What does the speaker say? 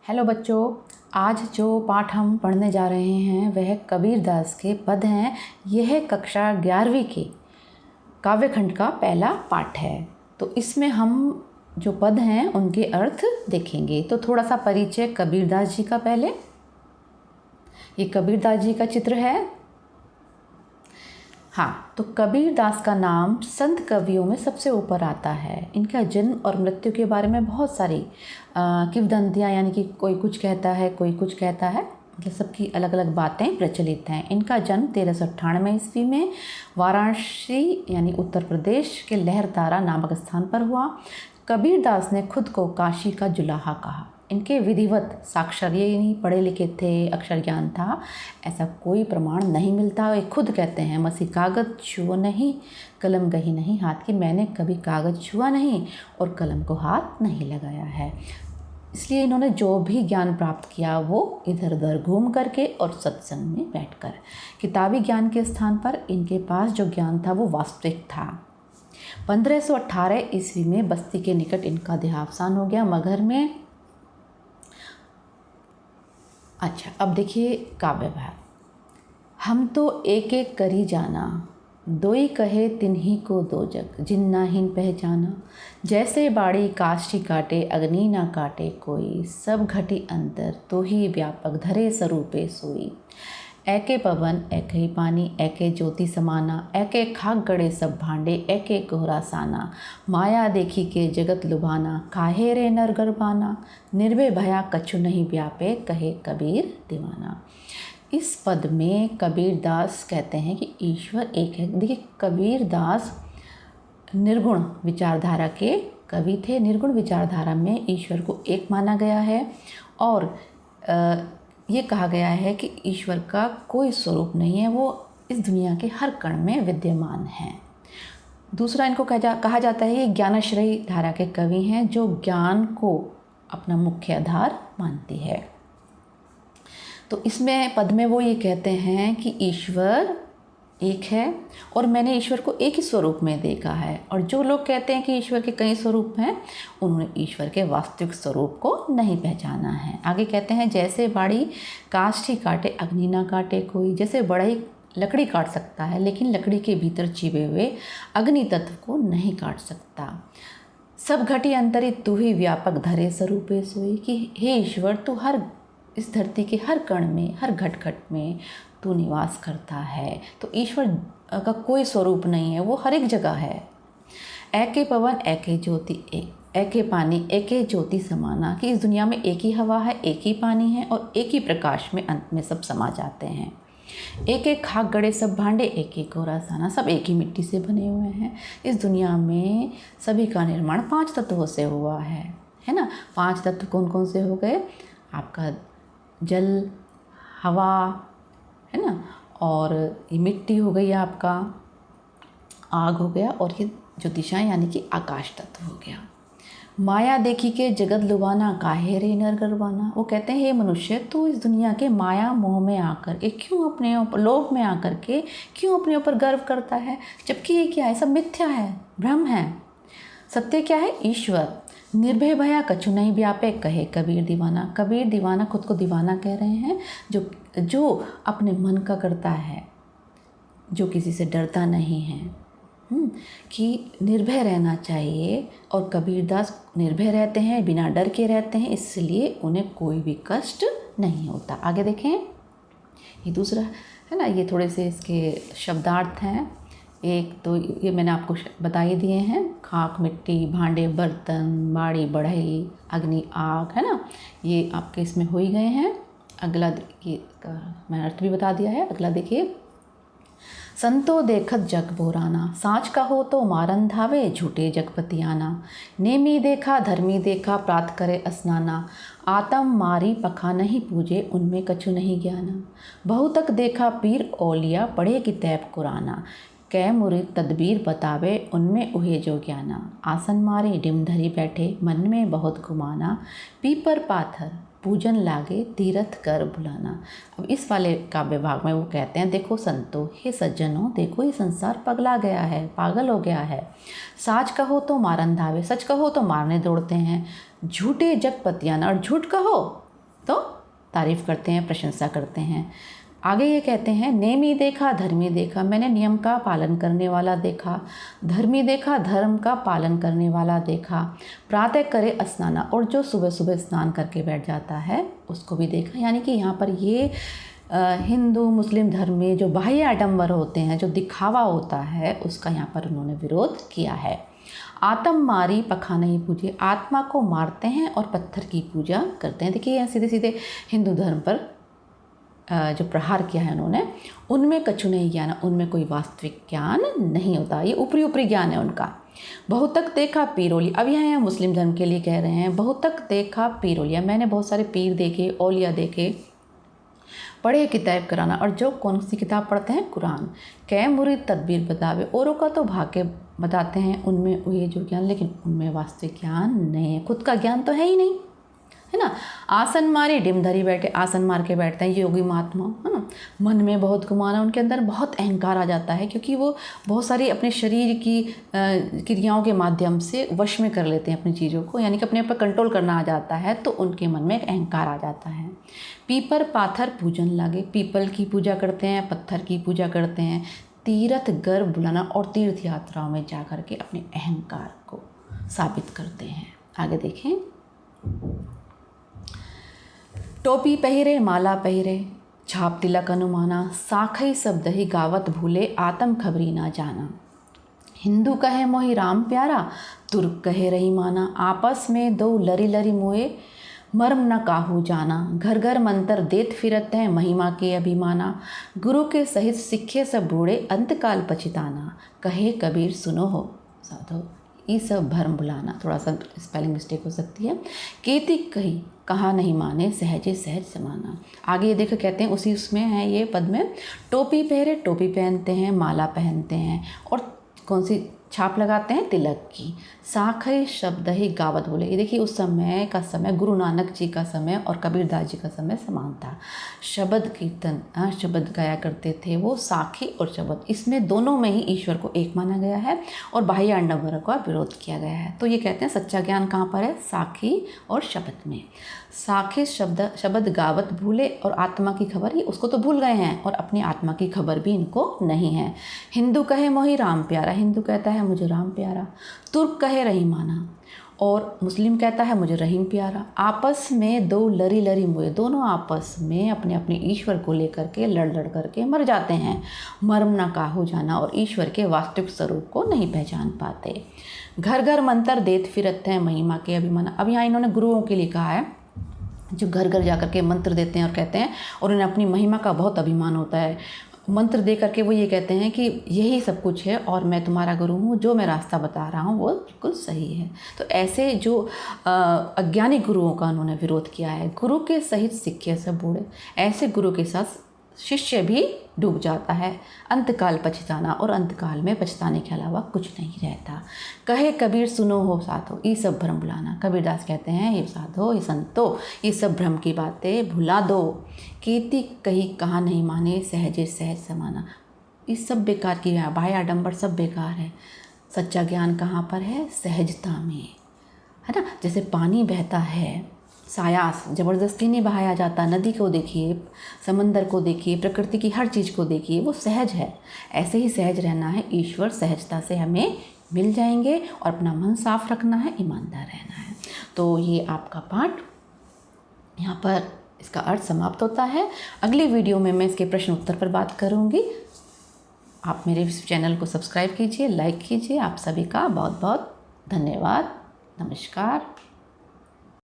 Hello बच्चों, आज जो पाठ हम पढ़ने जा रहे हैं वह कबीरदास के पद हैं। यह है कक्षा 11वीं के काव्यखंड का पहला पाठ है। तो इसमें हम जो पद हैं उनके अर्थ देखेंगे। तो थोड़ा सा परिचय कबीरदास जी का पहले। ये कबीरदास जी का चित्र है। हाँ, तो कबीरदास का नाम संत कवियों में सबसे ऊपर आता है। इनका जन्म और मृत्यु के बारे में बहुत सारी किंवदंतियाँ, यानी कि कोई कुछ कहता है कोई कुछ कहता है, मतलब सबकी अलग अलग बातें प्रचलित हैं। इनका जन्म 1398 ईस्वी में वाराणसी यानी उत्तर प्रदेश के लहरतारा नामक स्थान पर हुआ। कबीरदास ने खुद को काशी का जुलाहा कहा। इनके विधिवत साक्षर, ये नहीं पढ़े लिखे थे, अक्षर ज्ञान था, ऐसा कोई प्रमाण नहीं मिलता। ये खुद कहते हैं, मसी कागज छुओ नहीं, कलम गही नहीं हाथ की। मैंने कभी कागज़ छुआ नहीं और कलम को हाथ नहीं लगाया है। इसलिए इन्होंने जो भी ज्ञान प्राप्त किया वो इधर उधर घूम करके और सत्संग में बैठकर। किताबी ज्ञान के स्थान पर इनके पास जो ज्ञान था वो वास्तविक था। 1518 ईस्वी में बस्ती के निकट इनका देहावसान हो गया, मगहर में। अच्छा, अब देखिए काव्य भाग। हम तो एक एक करी जाना, दोई कहे तिन्ही को दो जग, जिन्ना हिन पहचाना। जैसे बाड़ी काष्ठी काटे, अग्नि ना काटे कोई। सब घटी अंतर, तो ही व्यापक, धरे स्वरूपे सोई। एके पवन एके ही पानी, एके ज्योति समाना। एके खाक गड़े सब भांडे, एके कोहरा साना। माया देखी के जगत लुभाना, काहे रे नर गरबाना। निर्भय भया कछु नहीं व्यापे, कहे कबीर दीवाना। इस पद में कबीरदास कहते हैं कि ईश्वर एक है। देखिए, कबीरदास निर्गुण विचारधारा के कवि थे। निर्गुण विचारधारा में ईश्वर को एक माना गया है और ये कहा गया है कि ईश्वर का कोई स्वरूप नहीं है, वो इस दुनिया के हर कण में विद्यमान है। दूसरा, इनको कहा जाता है ये ज्ञानाश्रयी धारा के कवि हैं, जो ज्ञान को अपना मुख्य आधार मानती है। तो इसमें पद में वो ये कहते हैं कि ईश्वर एक है और मैंने ईश्वर को एक ही स्वरूप में देखा है। और जो लोग कहते हैं कि ईश्वर के कई स्वरूप हैं, उन्होंने ईश्वर के वास्तविक स्वरूप को नहीं पहचाना है। आगे कहते हैं, जैसे बाड़ी काष्ठी काटे, अग्नि ना काटे कोई। जैसे बढ़ई लकड़ी काट सकता है, लेकिन लकड़ी के भीतर छिपे हुए अग्नि तत्व को नहीं काट सकता। सब घटी अंतरित, तू ही व्यापक, धरे स्वरूपे सोई। कि हे ईश्वर, तू हर इस धरती के हर कण में, हर घट घट में तू निवास करता है। तो ईश्वर का कोई स्वरूप नहीं है, वो हर एक जगह है। एके पवन एके ज्योति, एके पानी एके ज्योति समाना। कि इस दुनिया में एक ही हवा है, एक ही पानी है और एक ही प्रकाश में अंत में सब समा जाते हैं। एक एक खाक गड़े सब भांडे, एक एक कोहरा साना। सब एक ही मिट्टी से बने हुए हैं। इस दुनिया में सभी का निर्माण 5 तत्वों से हुआ है ना। 5 तत्व कौन कौन से हो गए? आपका जल, हवा, है ना, और ये मिट्टी हो गई, आपका आग हो गया, और ये जो दिशा यानी कि आकाश तत्व हो गया। माया देखी के जगत लुभाना, काहे रे नर गरबाना। वो कहते हैं, हे मनुष्य, तू इस दुनिया के माया मोह में आकर के क्यों अपने ऊपर, लोभ में आकर के क्यों अपने ऊपर गर्व करता है, जबकि ये क्या है? सब मिथ्या है, भ्रम है। सत्य क्या है? ईश्वर। निर्भय भया कछु नहीं व्यापे, कहे कबीर दीवाना। कबीर दीवाना खुद को दीवाना कह रहे हैं, जो अपने मन का करता है, जो किसी से डरता नहीं है। कि निर्भय रहना चाहिए, और कबीरदास निर्भय रहते हैं, बिना डर के रहते हैं, इसलिए उन्हें कोई भी कष्ट नहीं होता। आगे देखें, ये दूसरा है ना, ये थोड़े से इसके शब्दार्थ हैं। एक तो ये मैंने आपको बता ही दिए हैं, खाक मिट्टी, भांडे बर्तन, बाड़ी बढ़ई, अग्नि आग, है ना, ये आपके इसमें हो ही गए हैं। अगला ये मैंने अर्थ भी बता दिया है। अगला देखिए, संतो देखत जग बोराना, साँच कहो तो मारन धावे, झूठे जगपति आना। नेमी देखा धर्मी देखा, प्रात करे स्नाना। आतम मारी पखा नहीं पूजे, उनमें कछु नहीं ज्ञाना। बहुतक देखा पीर औलिया, पढ़े किताब कुराना। कै मुरीद तदबीर बतावे, उनमें उहे जो ज्ञाना। आसन मारे डिम धरी बैठे, मन में बहुत घुमाना। पीपर पाथर पूजन लागे, तीरथ कर बुलाना। अब इस वाले काव्य भाग में वो कहते हैं, देखो संतो, हे सज्जनों, देखो ये संसार पगला गया है, पागल हो गया है। साच कहो तो मारन धावे, सच कहो तो मारने दौड़ते हैं। झूठे जगपतियाना, और झूठ कहो तो तारीफ़ करते हैं, प्रशंसा करते हैं। आगे ये कहते हैं, नेमी देखा धर्मी देखा, मैंने नियम का पालन करने वाला देखा, धर्मी देखा, धर्म का पालन करने वाला देखा, प्रातः करे स्नाना, और जो सुबह सुबह स्नान करके बैठ जाता है उसको भी देखा। यानी कि यहाँ पर ये हिंदू मुस्लिम धर्म में जो बाह्य आडंबर होते हैं, जो दिखावा होता है, उसका यहाँ पर उन्होंने विरोध किया है। आत्म मारी पखा नहीं पूजे, आत्मा को मारते हैं और पत्थर की पूजा करते हैं। देखिए यहाँ सीधे सीधे हिंदू धर्म पर जो प्रहार किया है उन्होंने, उनमें कछु नहीं ज्ञान, उनमें कोई वास्तविक ज्ञान नहीं होता, ये ऊपरी ऊपरी ज्ञान है उनका। बहुतक देखा पीरोली, अब यहाँ मुस्लिम धर्म के लिए कह रहे हैं, बहुतक देखा पीरोलिया, मैंने बहुत सारे पीर देखे, औलिया देखे, पढ़े किताब कराना, और जो कौन सी किताब पढ़ते हैं, कुरान। कै मुरीद तदबीर बतावे, औरों का तो भाग्य बताते हैं उनमें ये जो ज्ञान, लेकिन उनमें वास्तविक ज्ञान नहीं है, खुद का ज्ञान तो है ही नहीं, है ना। आसन मारे डिम धरी बैठे, आसन मार के बैठते हैं योगी महात्मा, है ना। मन में बहुत घुमाना, उनके अंदर बहुत अहंकार आ जाता है, क्योंकि वो बहुत सारी अपने शरीर की क्रियाओं के माध्यम से वश में कर लेते हैं अपनी चीज़ों को, यानी कि अपने ऊपर कंट्रोल करना आ जाता है, तो उनके मन में एक अहंकार आ जाता है। पीपर पाथर पूजन लागे, पीपल की पूजा करते हैं, पत्थर की पूजा करते हैं, तीर्थ गर्भ बुलाना, और तीर्थ यात्राओं में जा कर के अपने अहंकार को साबित करते हैं। आगे देखें, टोपी पहिरे माला पहिरे, छाप तिलक अनुमाना, साखई सब दही गावत भूले, आत्म खबरी ना जाना। हिंदू कहे मोहि राम प्यारा, तुर्क कहे रही माना, आपस में दो लरी लरी मोए, मर्म न काहू जाना। घर घर मंत्र देत फिरत हैं, महिमा के अभिमाना, गुरु के सहित सिखे सब बूढ़े, अंतकाल पछिताना। कहे कबीर सुनो हो साधो, ये सब भरम भुलाना, थोड़ा सा स्पेलिंग मिस्टेक हो सकती है। केती कही कहा नहीं माने, सहजे सहज समाना। आगे ये देखो कहते हैं, उसी उसमें है ये पद में, टोपी पहरे टोपी पहनते हैं, माला पहनते हैं, और कौन सी छाप लगाते हैं, तिलक की। साखई शब्द ही गावत बोले, ये देखिए उस समय का समय गुरु नानक जी का समय और कबीरदास जी का समय समान था। शब्द कीर्तन शब्द गाया करते थे वो, साखी और शब्द, इसमें दोनों में ही ईश्वर को एक माना गया है और बाह्य आडंबर का विरोध किया गया है। तो ये कहते हैं सच्चा ज्ञान कहाँ पर है, साखी और शब्द में। साखी शब्द गावत भूले, और आत्मा की खबर, ये उसको तो भूल गए हैं और अपनी आत्मा की खबर भी इनको नहीं है। हिंदू कहे मोहि राम प्यारा, हिंदू कहता है मुझे राम प्यारा। तुर्क कहे रहीमाना, और मुस्लिम कहता है मुझे रहीम प्यारा। आपस में दो लरी लरी मोए, दोनों आपस में अपने अपने ईश्वर को लेकर के लड़ लड़ करके मर जाते हैं। मर्म ना काहू जाना, और ईश्वर के वास्तविक स्वरूप को नहीं पहचान पाते। घर घर मंत्र देत फिरत हैं, महिमा के अभिमाना। अब यहाँ इन्होंने गुरुओं के लिए कहा है, जो घर घर जा कर के मंत्र देते हैं और कहते हैं, और उन्हें अपनी महिमा का बहुत अभिमान होता है। मंत्र दे करके वो ये कहते हैं कि यही सब कुछ है और मैं तुम्हारा गुरु हूँ, जो मैं रास्ता बता रहा हूँ वो बिल्कुल सही है। तो ऐसे जो अज्ञानी गुरुओं का उन्होंने विरोध किया है। गुरु के सहित सिक्खे सब बूढ़े, ऐसे गुरु के साथ शिष्य भी डूब जाता है। अंतकाल पछताना, और अंतकाल में पछताने के अलावा कुछ नहीं रहता। कहे कबीर सुनो हो साधो, ये सब भ्रम भुलाना। कबीरदास कहते हैं ये साधो, ये संतो, ये सब भ्रम की बातें भुला दो। कीर्ति कही कहा नहीं माने, सहजे सहज समाना। इस सब बेकार की बाह्य आडंबर सब बेकार है। सच्चा ज्ञान कहाँ पर है, सहजता में, है ना। जैसे पानी बहता है, सायास ज़बरदस्ती नहीं बहाया जाता। नदी को देखिए, समंदर को देखिए, प्रकृति की हर चीज़ को देखिए, वो सहज है। ऐसे ही सहज रहना है, ईश्वर सहजता से हमें मिल जाएंगे, और अपना मन साफ रखना है, ईमानदार रहना है। तो ये आपका पाठ यहाँ पर इसका अर्थ समाप्त होता है। अगली वीडियो में मैं इसके प्रश्न उत्तर पर बात करूँगी। आप मेरे इस चैनल को सब्सक्राइब कीजिए, लाइक कीजिए। आप सभी का बहुत बहुत धन्यवाद। नमस्कार।